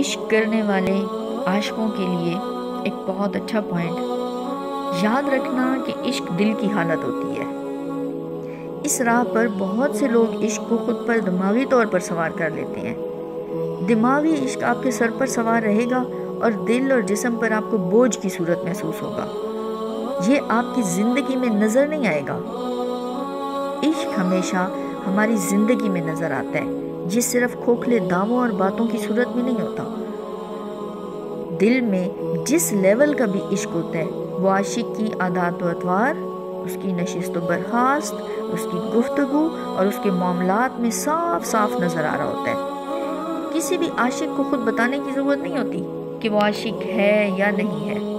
عشق کرنے والے عاشقوں کے لیے ایک بہت اچھا پوائنٹ یاد رکھنا کہ عشق دل کی حالت ہوتی ہے۔ اس راہ پر بہت سے لوگ عشق کو خود پر دماغی طور پر سوار کر لیتے ہیں۔ دماغی عشق آپ کے سر پر سوار رہے گا اور دل اور جسم پر آپ کو بوجھ کی صورت محسوس ہوگا۔ یہ آپ کی زندگی میں نظر نہیں آئے گا۔ عشق ہمیشہ ہماری زندگی میں نظر آتا ہے، یہ صرف کھوکھلے دعووں اور باتوں کی صورت میں نہیں ہوتا۔ دل میں جس لیول کا بھی عشق ہوتا ہے وہ عاشق کی عادات و اطوار، اس کی نشست و برخاست، اس کی گفتگو اور اس کے معاملات میں صاف صاف نظر آ رہا ہوتا ہے۔ کسی بھی عاشق کو خود بتانے کی ضرورت نہیں ہوتی کہ وہ عاشق ہے یا نہیں ہے۔